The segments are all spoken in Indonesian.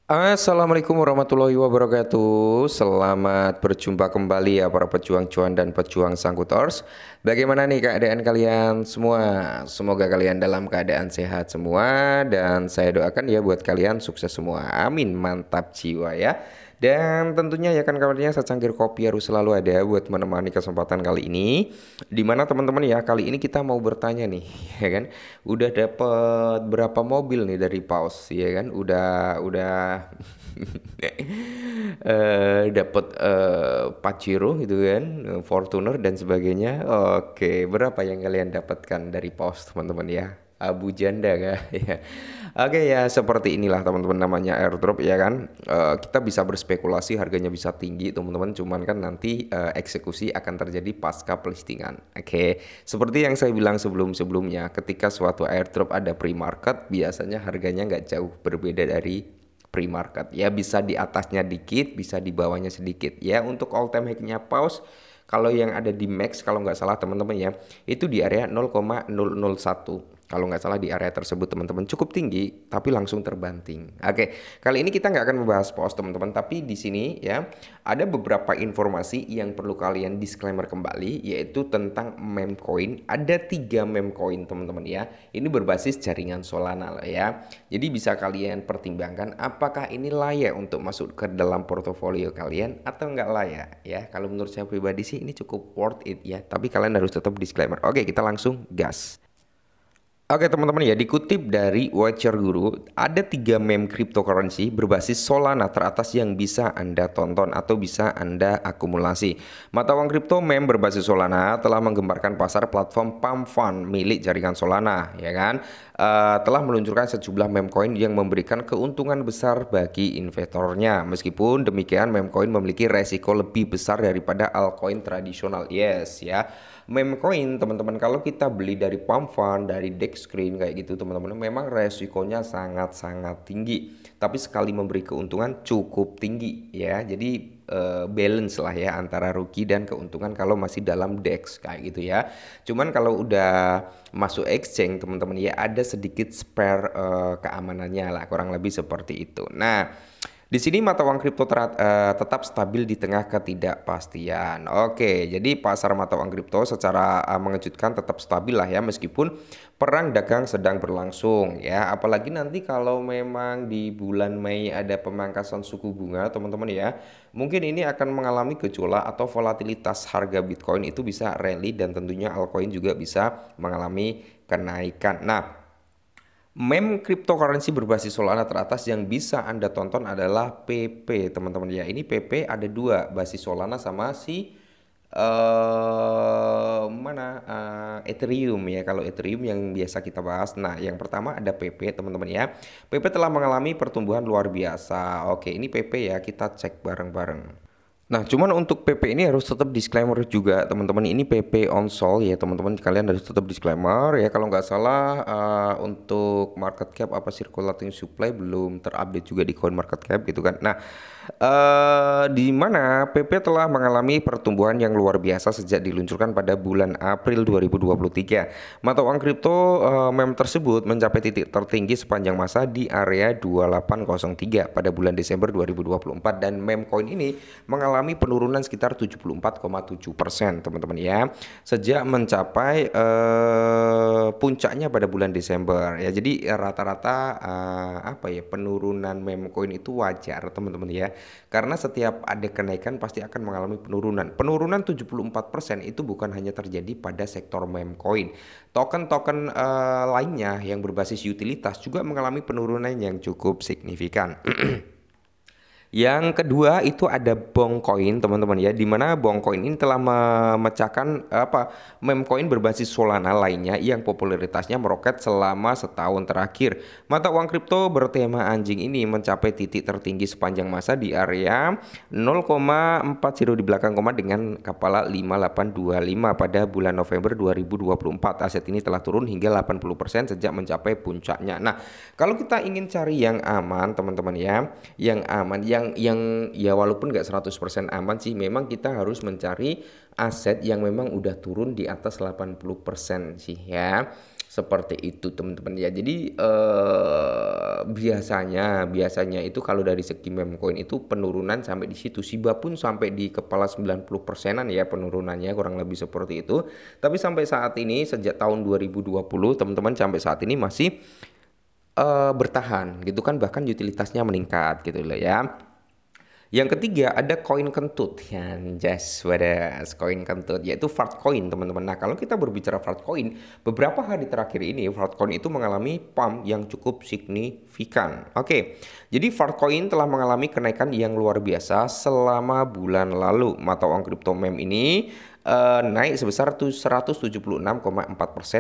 Assalamualaikum warahmatullahi wabarakatuh. Selamat berjumpa kembali ya para pejuang cuan dan pejuang sangkutors. Bagaimana nih keadaan kalian semua? Semoga kalian dalam keadaan sehat semua dan saya doakan ya buat kalian sukses semua. Amin, mantap jiwa ya. Dan tentunya ya kan kabarnya secangkir kopi harus selalu ada buat menemani kesempatan kali ini. Dimana teman-teman ya kali ini kita mau bertanya nih ya kan. Udah dapet berapa mobil nih dari Paus ya kan? Udah dapat Pajero gitu kan, Fortuner dan sebagainya. Oke, berapa yang kalian dapatkan dari Paus teman-teman ya? Abu janda kah? Ya. Oke ya, seperti inilah teman-teman namanya airdrop ya kan. Kita bisa berspekulasi harganya bisa tinggi teman-teman, cuman kan nanti eksekusi akan terjadi pasca pelistingan. Oke, seperti yang saya bilang sebelum-sebelumnya, ketika suatu airdrop ada pre-market, biasanya harganya nggak jauh berbeda dari pre-market ya, bisa di atasnya dikit bisa di bawahnya sedikit ya. Untuk all time high-nya Paus kalau yang ada di max kalau nggak salah teman-teman ya itu di area 0,001 kalau nggak salah. Di area tersebut teman-teman cukup tinggi tapi langsung terbanting. Oke, kali ini kita nggak akan membahas Paus teman-teman, tapi di sini ya ada beberapa informasi yang perlu kalian disclaimer kembali, yaitu tentang meme coin. Ada 3 meme coin teman-teman ya, ini berbasis jaringan Solana lah ya. Jadi bisa kalian pertimbangkan apakah ini layak untuk masuk ke dalam portofolio kalian atau nggak layak ya. Kalau menurut saya pribadi sih ini cukup worth it ya, tapi kalian harus tetap disclaimer. Oke, kita langsung gas. Oke teman-teman ya, dikutip dari Watcher Guru, ada 3 meme cryptocurrency berbasis Solana teratas yang bisa Anda tonton atau bisa Anda akumulasi. Mata uang kripto meme berbasis Solana telah menggemparkan pasar platform Pump Fund milik jaringan Solana, ya kan? Telah meluncurkan sejumlah meme coin yang memberikan keuntungan besar bagi investornya. Meskipun demikian, meme coin memiliki resiko lebih besar daripada altcoin tradisional. Yes ya. Meme coin teman-teman kalau kita beli dari pump fund, dari dex screen kayak gitu teman-teman, memang resikonya sangat-sangat tinggi, tapi sekali memberi keuntungan cukup tinggi ya. Jadi balance lah ya antara rugi dan keuntungan kalau masih dalam dex kayak gitu ya. Cuman kalau udah masuk exchange teman-teman ya ada sedikit spare keamanannya lah, kurang lebih seperti itu. Nah, di sini mata uang kripto tetap stabil di tengah ketidakpastian. Oke, jadi pasar mata uang kripto secara mengejutkan tetap stabil lah ya, meskipun perang dagang sedang berlangsung ya. Apalagi nanti kalau memang di bulan Mei ada pemangkasan suku bunga teman-teman ya, mungkin ini akan mengalami gejolak atau volatilitas harga Bitcoin itu bisa rally dan tentunya altcoin juga bisa mengalami kenaikan. Nah, meme cryptocurrency berbasis Solana teratas yang bisa Anda tonton adalah PP teman-teman ya. Ini PP ada 2, basis Solana sama si Ethereum ya. Kalau Ethereum yang biasa kita bahas. Nah, yang pertama ada PP teman-teman ya. PP telah mengalami pertumbuhan luar biasa. Oke, ini PP ya, kita cek bareng-bareng. Nah, cuman untuk PP ini harus tetap disclaimer juga, teman-teman. Ini PP on sol ya, teman-teman. Kalian harus tetap disclaimer ya. Kalau nggak salah untuk market cap apa circulating supply belum terupdate juga di coin market cap gitu kan. Nah, di mana PP telah mengalami pertumbuhan yang luar biasa sejak diluncurkan pada bulan April 2023. Mata uang kripto meme tersebut mencapai titik tertinggi sepanjang masa di area 2803 pada bulan Desember 2024, dan meme coin ini mengalami penurunan sekitar 74,7% teman-teman ya, sejak mencapai puncaknya pada bulan Desember ya. Jadi rata-rata apa ya, penurunan meme coin itu wajar teman-teman ya, karena setiap ada kenaikan pasti akan mengalami penurunan. Penurunan 74% itu bukan hanya terjadi pada sektor meme coin. Token-token lainnya yang berbasis utilitas juga mengalami penurunan yang cukup signifikan. Yang kedua itu ada Bongcoin teman-teman ya, dimana Bongcoin ini telah memecahkan meme coin berbasis Solana lainnya yang popularitasnya meroket selama setahun terakhir. Mata uang kripto bertema anjing ini mencapai titik tertinggi sepanjang masa di area 0,40 di belakang koma dengan kepala 5825 pada bulan November 2024. Aset ini telah turun hingga 80% sejak mencapai puncaknya. Nah, kalau kita ingin cari yang aman teman-teman ya, yang aman, yang ya walaupun nggak 100% aman sih, memang kita harus mencari aset yang memang udah turun di atas 80% sih ya. Seperti itu teman-teman ya. Jadi biasanya itu kalau dari segi meme coin itu penurunan sampai di situ. Shiba pun sampai di kepala 90%-an ya penurunannya kurang lebih seperti itu. Tapi sampai saat ini sejak tahun 2020 teman-teman sampai saat ini masih bertahan gitu kan, bahkan utilitasnya meningkat gitu loh ya. Yang ketiga ada koin kentut ya, just wadas koin kentut yaitu Fartcoin teman-teman. Nah kalau kita berbicara Fartcoin, beberapa hari terakhir ini Fartcoin itu mengalami pump yang cukup signifikan. Oke, jadi Fartcoin telah mengalami kenaikan yang luar biasa selama bulan lalu. Mata uang kripto meme ini naik sebesar 176,4%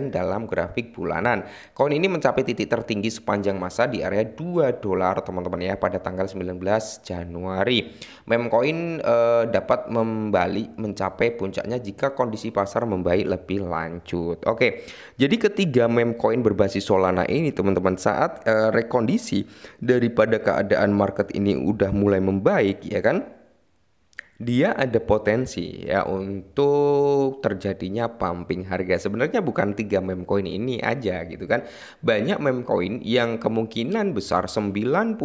dalam grafik bulanan. Koin ini mencapai titik tertinggi sepanjang masa di area 2 dolar teman-teman ya pada tanggal 19 Januari. Meme coin dapat kembali mencapai puncaknya jika kondisi pasar membaik lebih lanjut. Oke, jadi ketiga meme coin berbasis Solana ini teman-teman saat rekondisi daripada keadaan market ini udah mulai membaik ya kan, dia ada potensi ya untuk terjadinya pumping harga. Sebenarnya bukan tiga meme coin ini aja gitu kan. Banyak meme coin yang kemungkinan besar 99,99%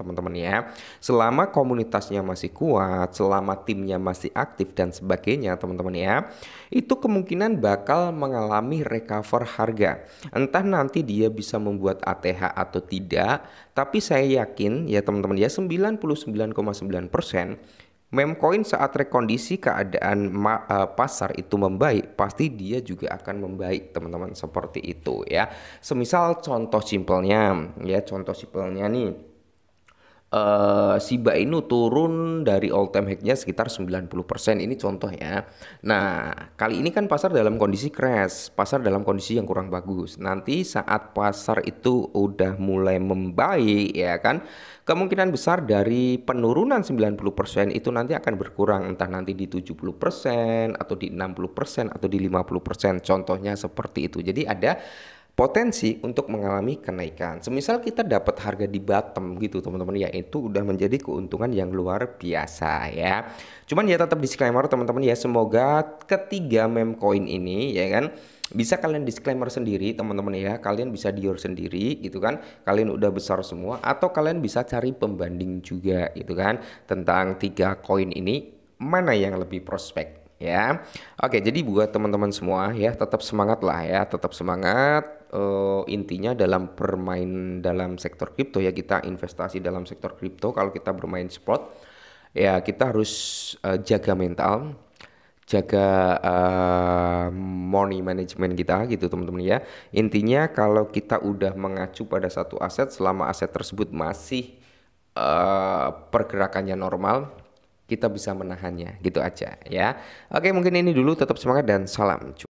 teman-teman ya. Selama komunitasnya masih kuat, selama timnya masih aktif dan sebagainya teman-teman ya. Itu kemungkinan bakal mengalami recover harga. Entah nanti dia bisa membuat ATH atau tidak, tapi saya yakin ya teman-teman ya 99,9% meme coin saat rekondisi keadaan pasar itu membaik, pasti dia juga akan membaik teman-teman seperti itu ya. Semisal contoh simpelnya nih, Shiba Inu turun dari all time high-nya sekitar 90%, ini contoh ya. Nah, kali ini kan pasar dalam kondisi crash, pasar dalam kondisi yang kurang bagus. Nanti saat pasar itu udah mulai membaik ya kan, kemungkinan besar dari penurunan 90% itu nanti akan berkurang, entah nanti di 70% atau di 60% atau di 50%. Contohnya seperti itu. Jadi ada potensi untuk mengalami kenaikan. Semisal kita dapat harga di bottom gitu teman-teman ya, itu udah menjadi keuntungan yang luar biasa ya. Cuman ya tetap disclaimer teman-teman ya, semoga ketiga meme coin ini ya kan bisa kalian disclaimer sendiri teman-teman ya, kalian bisa dior sendiri gitu kan, kalian udah besar semua, atau kalian bisa cari pembanding juga gitu kan tentang tiga koin ini mana yang lebih prospek ya. Oke, jadi buat teman-teman semua ya tetap semangat lah ya, tetap semangat. Intinya dalam bermain dalam sektor kripto ya, kita investasi dalam sektor kripto, kalau kita bermain spot ya kita harus jaga mental, jaga money management kita gitu teman-teman ya. Intinya kalau kita udah mengacu pada satu aset, selama aset tersebut masih pergerakannya normal, kita bisa menahannya gitu aja ya. Oke, mungkin ini dulu, tetap semangat dan salam.